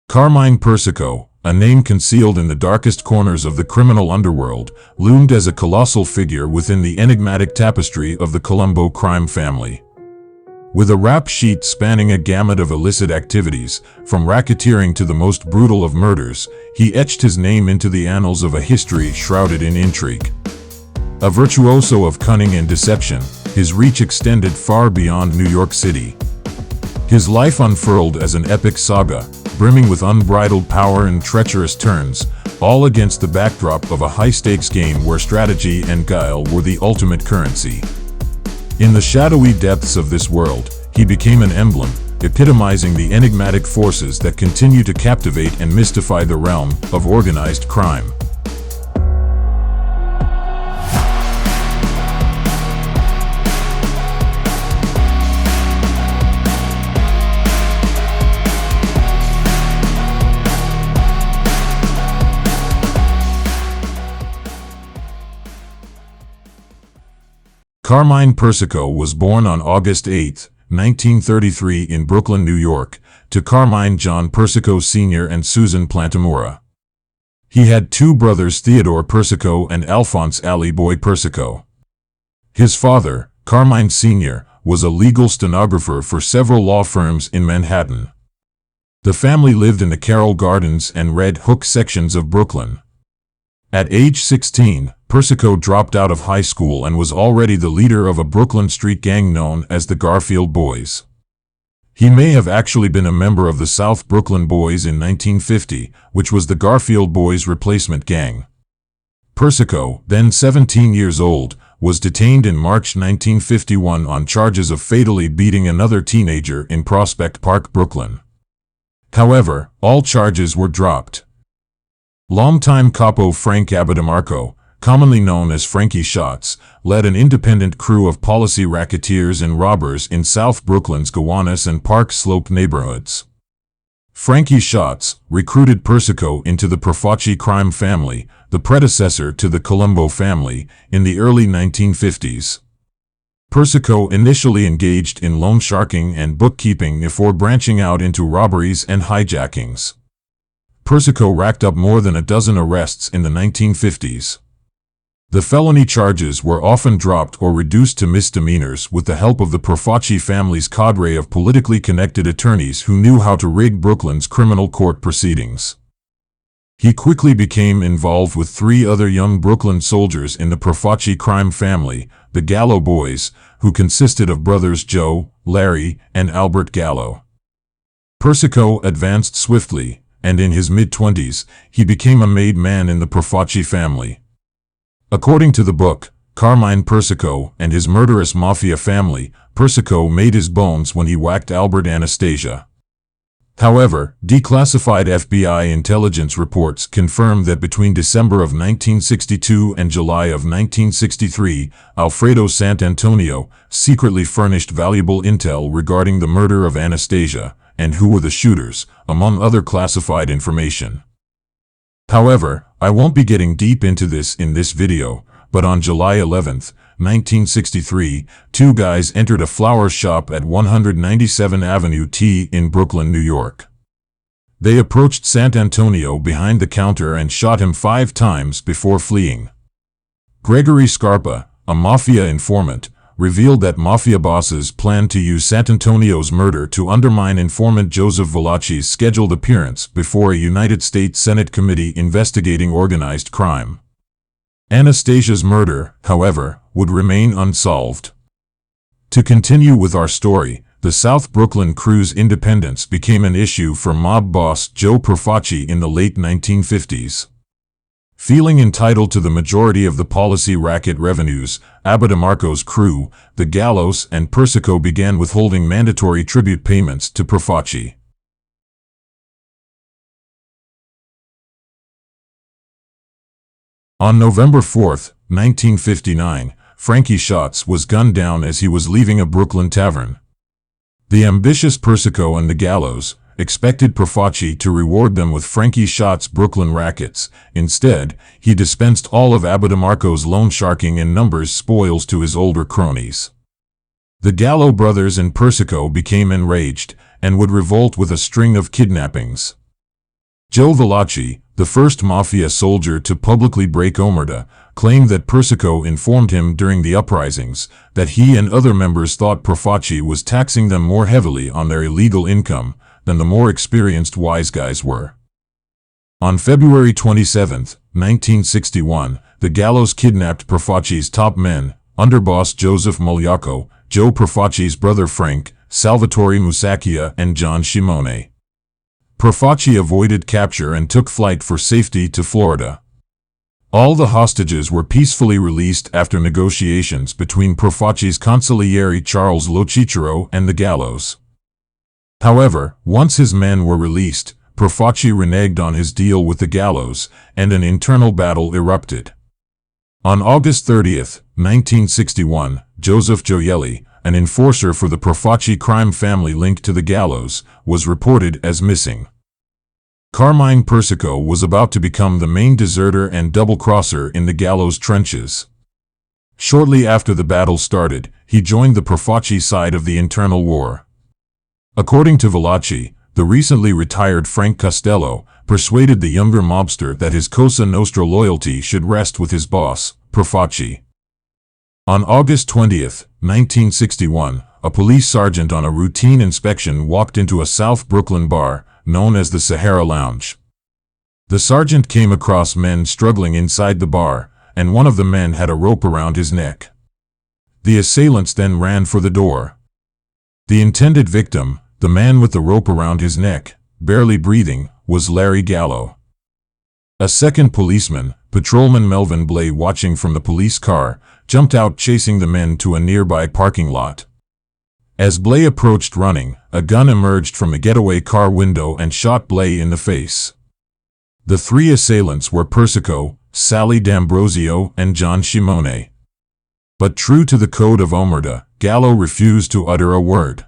Carmine Persico, a name concealed in the darkest corners of the criminal underworld, loomed as a colossal figure within the enigmatic tapestry of the Colombo crime family. With a rap sheet spanning a gamut of illicit activities, from racketeering to the most brutal of murders, he etched his name into the annals of a history shrouded in intrigue. A virtuoso of cunning and deception, his reach extended far beyond New York City. His life unfurled as an epic saga, brimming with unbridled power and treacherous turns, all against the backdrop of a high-stakes game where strategy and guile were the ultimate currency. In the shadowy depths of this world, he became an emblem, epitomizing the enigmatic forces that continue to captivate and mystify the realm of organized crime. Carmine Persico was born on August 8, 1933 in Brooklyn, New York, to Carmine John Persico Sr. and Susan Plantamura. He had two brothers, Theodore Persico and Alphonse Ali Boy Persico. His father, Carmine Sr., was a legal stenographer for several law firms in Manhattan. The family lived in the Carroll Gardens and Red Hook sections of Brooklyn. At age 16, Persico dropped out of high school and was already the leader of a Brooklyn street gang known as the Garfield Boys. He may have actually been a member of the South Brooklyn Boys in 1950, which was the Garfield Boys' replacement gang. Persico, then 17 years old, was detained in March 1951 on charges of fatally beating another teenager in Prospect Park, Brooklyn. However, all charges were dropped. Longtime capo Frank Abitamarco, commonly known as Frankie Shots, led an independent crew of policy racketeers and robbers in South Brooklyn's Gowanus and Park Slope neighborhoods. Frankie Shots recruited Persico into the Profaci crime family, the predecessor to the Colombo family, in the early 1950s. Persico initially engaged in loan sharking and bookkeeping before branching out into robberies and hijackings. Persico racked up more than a dozen arrests in the 1950s. The felony charges were often dropped or reduced to misdemeanors with the help of the Profaci family's cadre of politically connected attorneys who knew how to rig Brooklyn's criminal court proceedings. He quickly became involved with three other young Brooklyn soldiers in the Profaci crime family, the Gallow Boys, who consisted of brothers Joe, Larry, and Albert Gallow. Persico advanced swiftly, and in his mid-20s, he became a made man in the Profaci family. According to the book, Carmine Persico and His Murderous Mafia Family, Persico made his bones when he whacked Albert Anastasia. However, declassified FBI intelligence reports confirm that between December of 1962 and July of 1963, Alfredo Sant'Antonio secretly furnished valuable intel regarding the murder of Anastasia and who were the shooters, among other classified information. However, I won't be getting deep into this in this video, but on July 11, 1963, two guys entered a flower shop at 197 Avenue T in Brooklyn, New York. They approached Sant'Antonio behind the counter and shot him 5 times before fleeing. Gregory Scarpa, a mafia informant, revealed that mafia bosses planned to use Sant'Antonio's murder to undermine informant Joseph Valachi's scheduled appearance before a United States Senate committee investigating organized crime. Anastasia's murder, however, would remain unsolved. To continue with our story, the South Brooklyn crew's independence became an issue for mob boss Joe Profaci in the late 1950s. Feeling entitled to the majority of the policy racket revenues, Abitamarco's crew, the Gallows and Persico began withholding mandatory tribute payments to Profaci. On November 4, 1959, Frankie Shots was gunned down as he was leaving a Brooklyn tavern. The ambitious Persico and the Gallows expected Profaci to reward them with Frankie Shots' Brooklyn rackets. Instead, he dispensed all of Abitamarco's loan sharking and numbers spoils to his older cronies. The Gallow brothers and Persico became enraged and would revolt with a string of kidnappings. Joe Valachi, the first mafia soldier to publicly break omerta, claimed that Persico informed him during the uprisings that he and other members thought Profaci was taxing them more heavily on their illegal income than the more experienced wise guys were. On February 27, 1961, the Gallows kidnapped Profaci's top men, underboss Joseph Mogliacco, Joe Profaci's brother Frank, Salvatore Musacchia, and John Shimone. Profaci avoided capture and took flight for safety to Florida. All the hostages were peacefully released after negotiations between Profaci's consigliere Charles Lo and the Gallows. However, once his men were released, Profaci reneged on his deal with the Gallows, and an internal battle erupted. On August 30, 1961, Joseph Gioielli, an enforcer for the Profaci crime family linked to the Gallows, was reported as missing. Carmine Persico was about to become the main deserter and double-crosser in the Gallows trenches. Shortly after the battle started, he joined the Profaci side of the internal war. According to Valachi, the recently retired Frank Costello persuaded the younger mobster that his Cosa Nostra loyalty should rest with his boss, Profaci. On August 20, 1961, a police sergeant on a routine inspection walked into a South Brooklyn bar, known as the Sahara Lounge. The sergeant came across men struggling inside the bar, and one of the men had a rope around his neck. The assailants then ran for the door. The intended victim, the man with the rope around his neck, barely breathing, was Larry Gallow. A second policeman, Patrolman Melvin Blay, watching from the police car, jumped out chasing the men to a nearby parking lot. As Blay approached running, a gun emerged from a getaway car window and shot Blay in the face. The three assailants were Persico, Sally D'Ambrosio, and John Shimone. But true to the code of omerta, Gallow refused to utter a word.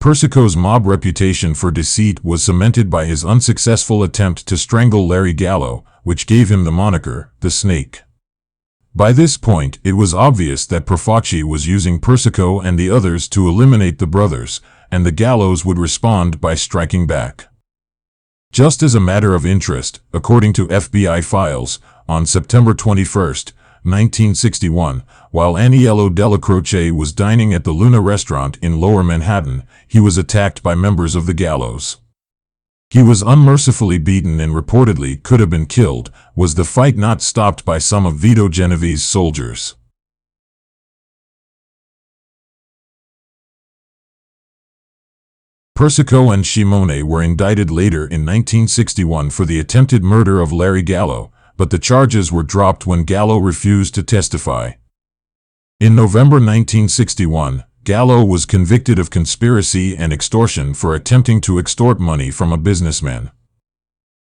Persico's mob reputation for deceit was cemented by his unsuccessful attempt to strangle Larry Gallow, which gave him the moniker, the Snake. By this point, it was obvious that Profaci was using Persico and the others to eliminate the brothers, and the Gallows would respond by striking back. Just as a matter of interest, according to FBI files, on September 21, 1961, while Aniello Della Croce was dining at the Luna restaurant in Lower Manhattan, he was attacked by members of the Gallows. He was unmercifully beaten and reportedly could have been killed, was the fight not stopped by some of Vito Geneviese's soldiers. Persico and Shimone were indicted later in 1961 for the attempted murder of Larry Gallow, but the charges were dropped when Gallow refused to testify. In November 1961, Gallow was convicted of conspiracy and extortion for attempting to extort money from a businessman.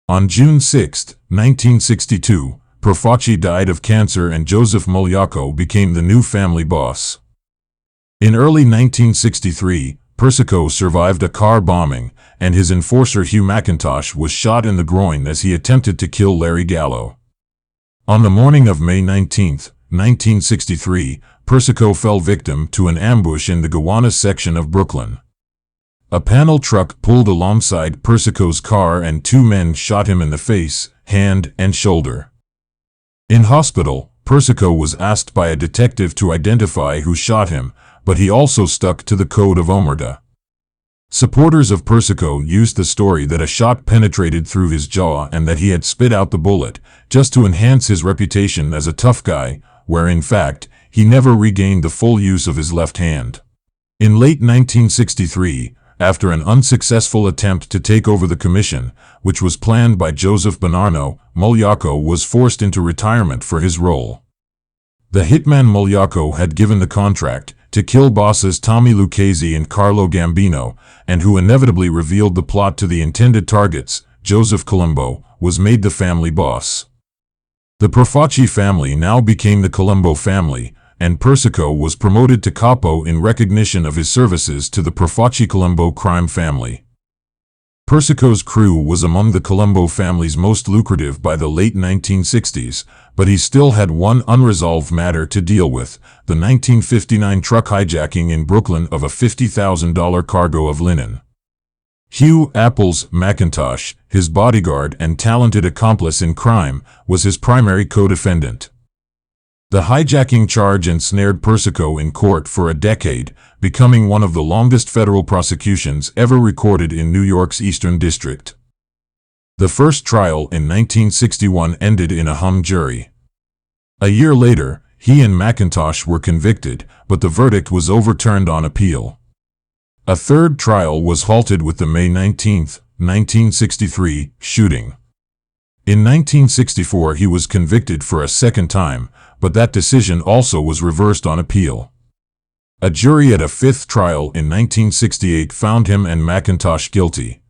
On June 6, 1962, Profaci died of cancer and Joseph Mogliacco became the new family boss. In early 1963, Persico survived a car bombing, and his enforcer Hugh McIntosh was shot in the groin as he attempted to kill Larry Gallow. On the morning of May 19, 1963, Persico fell victim to an ambush in the Gowanus section of Brooklyn. A panel truck pulled alongside Persico's car and two men shot him in the face, hand, and shoulder. In hospital, Persico was asked by a detective to identify who shot him, but he also stuck to the code of omerta. Supporters of Persico used the story that a shot penetrated through his jaw and that he had spit out the bullet, just to enhance his reputation as a tough guy, where in fact, he never regained the full use of his left hand. In late 1963, after an unsuccessful attempt to take over the commission, which was planned by Joseph Bonarno, Mogliacco was forced into retirement for his role. The hitman Mogliacco had given the contract to kill bosses Tommy Lucchese and Carlo Gambino, and who inevitably revealed the plot to the intended targets, Joseph Colombo, was made the family boss. The Profaci family now became the Colombo family, and Persico was promoted to capo in recognition of his services to the Profaci-Colombo crime family. Persico's crew was among the Colombo family's most lucrative by the late 1960s, but he still had one unresolved matter to deal with, the 1959 truck hijacking in Brooklyn of a $50,000 cargo of linen. Hugh Apples McIntosh, his bodyguard and talented accomplice in crime, was his primary co-defendant. The hijacking charge ensnared Persico in court for a decade, becoming one of the longest federal prosecutions ever recorded in New York's Eastern District. The first trial in 1961 ended in a hung jury. A year later, he and McIntosh were convicted, but the verdict was overturned on appeal. A third trial was halted with the May 19, 1963, shooting. In 1964 he was convicted for a second time, but that decision also was reversed on appeal. A jury at a fifth trial in 1968 found him and McIntosh guilty.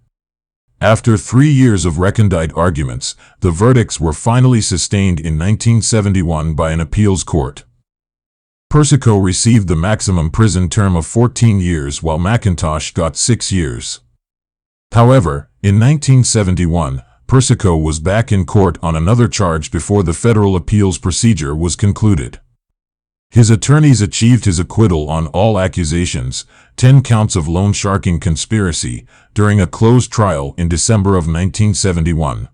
After 3 years of recondite arguments, the verdicts were finally sustained in 1971 by an appeals court. Persico received the maximum prison term of 14 years while McIntosh got 6 years. However, in 1971, Persico was back in court on another charge before the federal appeals procedure was concluded. His attorneys achieved his acquittal on all accusations, 10 counts of loan sharking conspiracy, during a closed trial in December of 1971.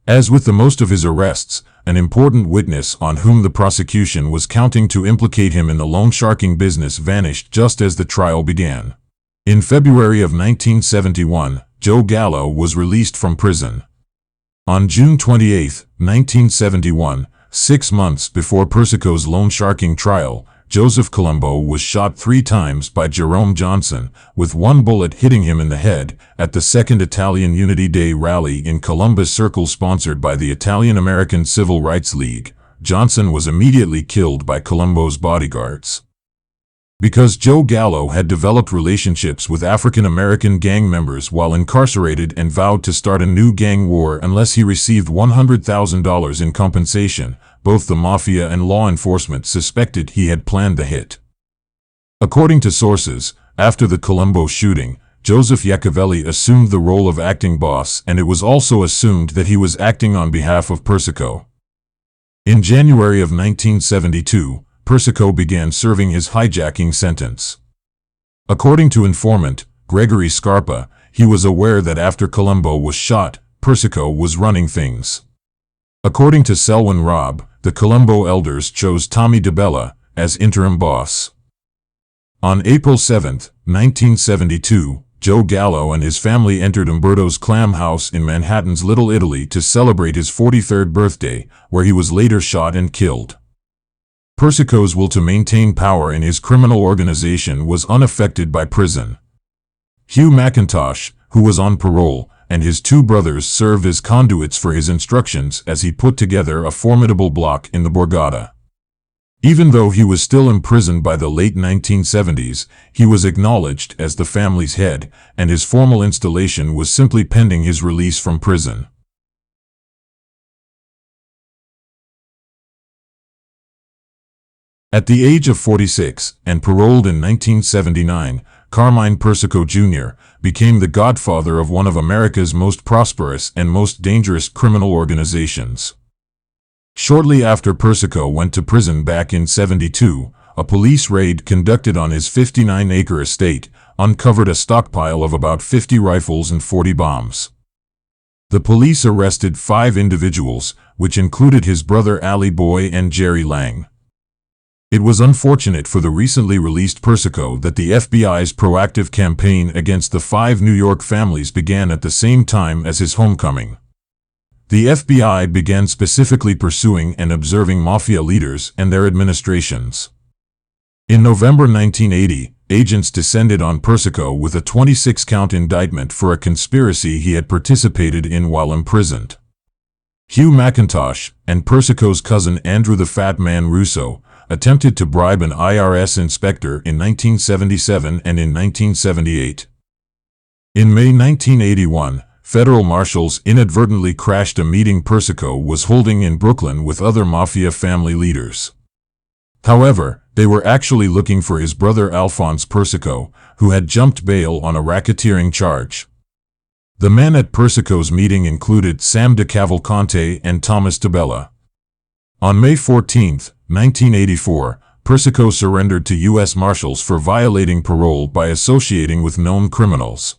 As with the most of his arrests, an important witness on whom the prosecution was counting to implicate him in the loan sharking business vanished just as the trial began. In February of 1971, Joe Gallow was released from prison. On June 28, 1971, 6 months before Persico's loan sharking trial, Joseph Colombo was shot 3 times by Jerome Johnson, with 1 bullet hitting him in the head, at the Second Italian Unity Day rally in Columbus Circle sponsored by the Italian-American Civil Rights League. Johnson was immediately killed by Colombo's bodyguards. Because Joe Gallow had developed relationships with African-American gang members while incarcerated and vowed to start a new gang war unless he received $100,000 in compensation, both the mafia and law enforcement suspected he had planned the hit. According to sources, after the Colombo shooting, Joseph Iacovelli assumed the role of acting boss, and it was also assumed that he was acting on behalf of Persico. In January of 1972, Persico began serving his hijacking sentence. According to informant Gregory Scarpa, he was aware that after Colombo was shot, Persico was running things. According to Selwyn Robb, the Colombo elders chose Tommy DeBella as interim boss. On April 7, 1972, Joe Gallow and his family entered Umberto's Clam House in Manhattan's Little Italy to celebrate his 43rd birthday, where he was later shot and killed. Persico's will to maintain power in his criminal organization was unaffected by prison. Hugh McIntosh, who was on parole, and his 2 brothers served as conduits for his instructions as he put together a formidable block in the Borgata. Even though he was still imprisoned by the late 1970s, he was acknowledged as the family's head, and his formal installation was simply pending his release from prison. At the age of 46, and paroled in 1979, Carmine Persico Jr. became the godfather of one of America's most prosperous and most dangerous criminal organizations. Shortly after Persico went to prison back in '72, a police raid conducted on his 59-acre estate uncovered a stockpile of about 50 rifles and 40 bombs. The police arrested 5 individuals, which included his brother Ali Boy and Jerry Lang. It was unfortunate for the recently released Persico that the FBI's proactive campaign against the 5 New York families began at the same time as his homecoming. The FBI began specifically pursuing and observing mafia leaders and their administrations. In November 1980, agents descended on Persico with a 26-count indictment for a conspiracy he had participated in while imprisoned. Hugh McIntosh and Persico's cousin Andrew the Fat Man Russo attempted to bribe an IRS inspector in 1977 and in 1978. In May 1981, federal marshals inadvertently crashed a meeting Persico was holding in Brooklyn with other mafia family leaders. However, they were actually looking for his brother Alphonse Persico, who had jumped bail on a racketeering charge. The men at Persico's meeting included Sam DeCavalcante and Thomas DeBella. On May 14, 1984, Persico surrendered to U.S. Marshals for violating parole by associating with known criminals.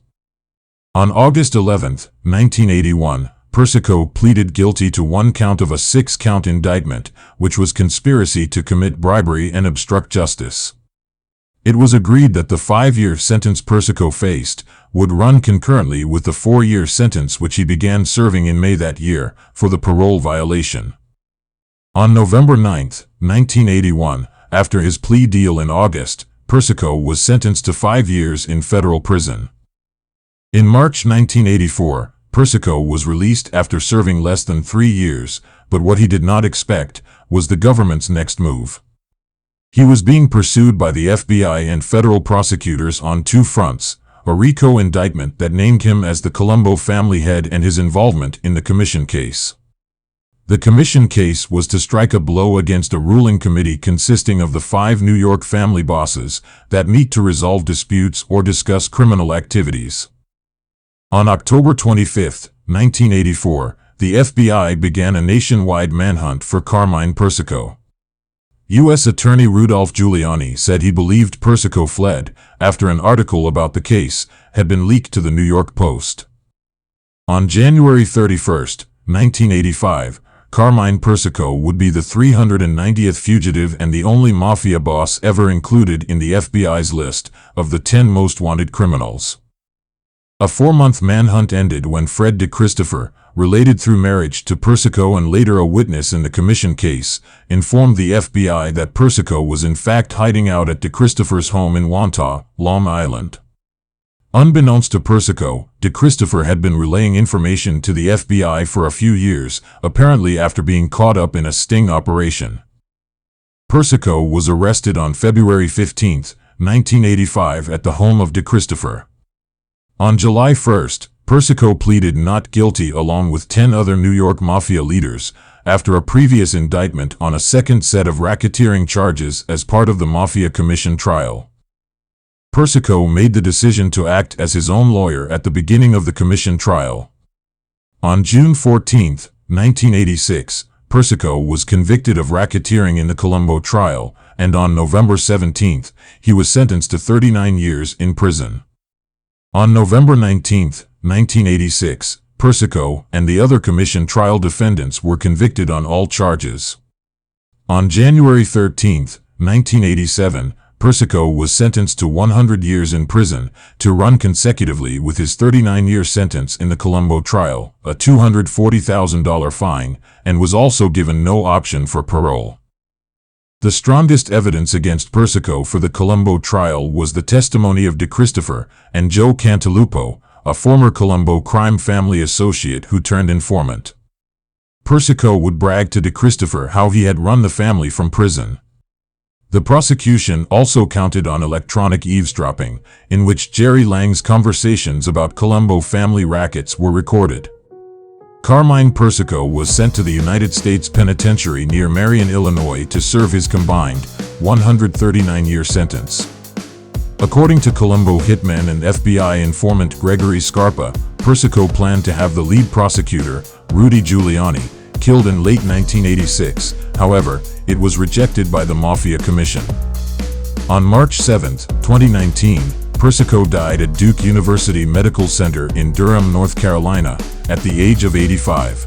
On August 11, 1981, Persico pleaded guilty to one count of a 6-count indictment, which was conspiracy to commit bribery and obstruct justice. It was agreed that the 5-year sentence Persico faced would run concurrently with the 4-year sentence which he began serving in May that year for the parole violation. On November 9, 1981, after his plea deal in August, Persico was sentenced to 5 years in federal prison. In March 1984, Persico was released after serving less than 3 years, but what he did not expect was the government's next move. He was being pursued by the FBI and federal prosecutors on 2 fronts, a RICO indictment that named him as the Colombo family head and his involvement in the commission case. The commission case was to strike a blow against a ruling committee consisting of the 5 New York family bosses that meet to resolve disputes or discuss criminal activities. On October 25, 1984, the FBI began a nationwide manhunt for Carmine Persico. U.S. Attorney Rudolph Giuliani said he believed Persico fled after an article about the case had been leaked to the New York Post. On January 31, 1985, Carmine Persico would be the 390th fugitive and the only mafia boss ever included in the FBI's list of the 10 most wanted criminals. A 4-month manhunt ended when Fred DeChristopher, related through marriage to Persico and later a witness in the commission case, informed the FBI that Persico was in fact hiding out at DeChristopher's home in Wantagh, Long Island. Unbeknownst to Persico, DeChristopher had been relaying information to the FBI for a few years, apparently after being caught up in a sting operation. Persico was arrested on February 15, 1985 at the home of DeChristopher. On July 1, Persico pleaded not guilty along with 10 other New York Mafia leaders after a previous indictment on a second set of racketeering charges as part of the Mafia Commission trial. Persico made the decision to act as his own lawyer at the beginning of the Commission trial. On June 14, 1986, Persico was convicted of racketeering in the Colombo trial, and on November 17, he was sentenced to 39 years in prison. On November 19, 1986, Persico and the other commission trial defendants were convicted on all charges. On January 13, 1987, Persico was sentenced to 100 years in prison to run consecutively with his 39-year sentence in the Colombo trial, a $240,000 fine, and was also given no option for parole. The strongest evidence against Persico for the Colombo trial was the testimony of DeChristopher and Joe Cantalupo, a former Colombo crime family associate who turned informant. Persico would brag to DeChristopher how he had run the family from prison. The prosecution also counted on electronic eavesdropping, in which Jerry Lang's conversations about Colombo family rackets were recorded. Carmine Persico was sent to the United States Penitentiary near Marion, Illinois to serve his combined 139-year sentence. According to Colombo hitman and FBI informant Gregory Scarpa, Persico planned to have the lead prosecutor, Rudy Giuliani, killed in late 1986. However, it was rejected by the Mafia Commission. On March 7, 2019, Persico died at Duke University Medical Center in Durham, North Carolina, at the age of 85.